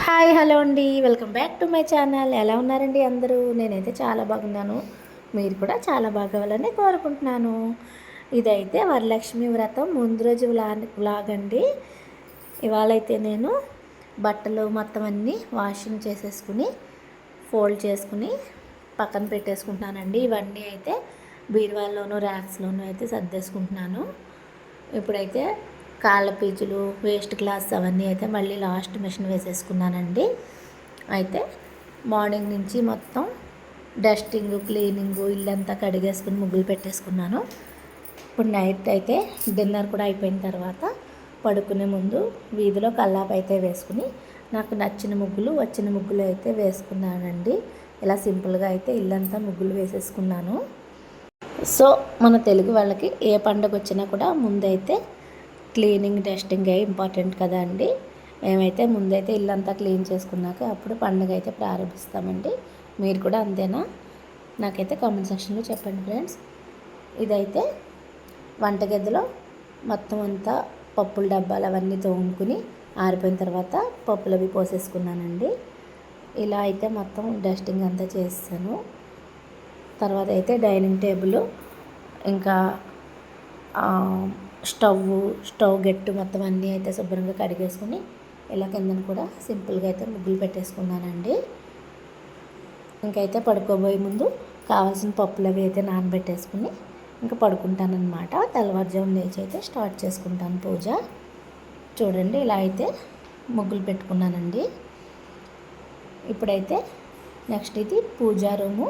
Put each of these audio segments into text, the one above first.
Hi hello అండి, welcome back to my channel. ఎలా ఉన్నారండి అందరూ? నేనైతే చాలా బాగున్నాను. మీరు కూడా చాలా బాగోవాలని కోరుకుంటున్నాను. ఇదైతే వరలక్ష్మి వ్రతం ముందు రోజు వ్లాగ్ అండి. ఇవాళైతే నేను బట్టలు మొత్తం అన్నీ వాషింగ్ చేసేసుకుని ఫోల్డ్ చేసుకుని పక్కన పెట్టేసుకుంటున్నానండి. ఇవన్నీ అయితే బీరువాల్లోనూ ర్యాక్స్లోనూ అయితే సర్దేసుకుంటున్నాను. ఇప్పుడైతే కాళ్ళ పీచులు, వేస్ట్ క్లాత్స్ అవన్నీ అయితే మళ్ళీ లాస్ట్ మిషన్ వేసేసుకున్నానండి. అయితే మార్నింగ్ నుంచి మొత్తం డస్టింగ్, క్లీనింగు, ఇల్లంతా కడిగేసుకుని ముగ్గులు పెట్టేసుకున్నాను. ఇప్పుడు నైట్ అయితే డిన్నర్ కూడా అయిపోయిన తర్వాత పడుకునే ముందు వీధిలో కల్లాపు అయితే వేసుకుని నాకు నచ్చిన ముగ్గులు, వచ్చిన ముగ్గులు అయితే వేసుకున్నానండి. ఇలా సింపుల్గా అయితే ఇల్లంతా ముగ్గులు వేసేసుకున్నాను. సో మన తెలుగు వాళ్ళకి ఏ పండుగ వచ్చినా కూడా ముందైతే క్లీనింగ్, డస్టింగ్ ఇంపార్టెంట్ కదా అండి. మేమైతే ముందైతే ఇల్లంతా క్లీన్ చేసుకున్నాక అప్పుడు పండుగ అయితే ప్రారంభిస్తామండి. మీరు కూడా అంతేనా? నాకైతే కామెంట్ సెక్షన్లో చెప్పండి ఫ్రెండ్స్. ఇదైతే వంటగదిలో మొత్తం అంతా పప్పుల డబ్బాలు అవన్నీ తోముకుని ఆరిపోయిన తర్వాత పప్పులు అవి పోసేసుకున్నానండి. ఇలా అయితే మొత్తం డస్టింగ్ అంతా చేస్తాను. తర్వాత అయితే డైనింగ్ టేబుల్, ఇంకా స్టవ్ గట్టు మొత్తం అన్నీ అయితే శుభ్రంగా కడిగేసుకుని ఇలా కిందను కూడా సింపుల్గా అయితే ముగ్గులు పెట్టేసుకున్నానండి. ఇంకైతే పడుకోబోయే ముందు కావాల్సిన పప్పులు అవి అయితే నానబెట్టేసుకుని ఇంకా పడుకుంటానన్నమాట. తెల్లవారుజాము లేచి అయితే స్టార్ట్ చేసుకుంటాను పూజ. చూడండి ఇలా అయితే ముగ్గులు పెట్టుకున్నానండి. ఇప్పుడైతే నెక్స్ట్ ఇది పూజా రూము,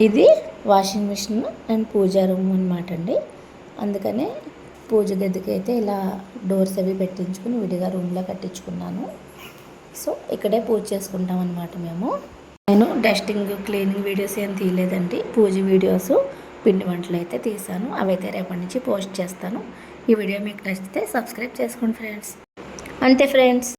ఇది washing machine and puja room అనమాట అండి. అందుకనే పూజ గదికి అయితే ఇలా డోర్స్ అవి పెట్టించుకుని విడిగా రూమ్లో కట్టించుకున్నాను. సో ఇక్కడే పూజ చేసుకుంటాం అనమాట మేము. నేను డస్టింగ్, క్లీనింగ్ వీడియోస్ ఏం తీయలేదండి. పూజ వీడియోస్, పిండి వంటలు అయితే తీసాను. అవైతే రేపటి నుంచి పోస్ట్ చేస్తాను. ఈ వీడియో మీకు నచ్చితే సబ్స్క్రైబ్ చేసుకోండి ఫ్రెండ్స్. అంతే ఫ్రెండ్స్.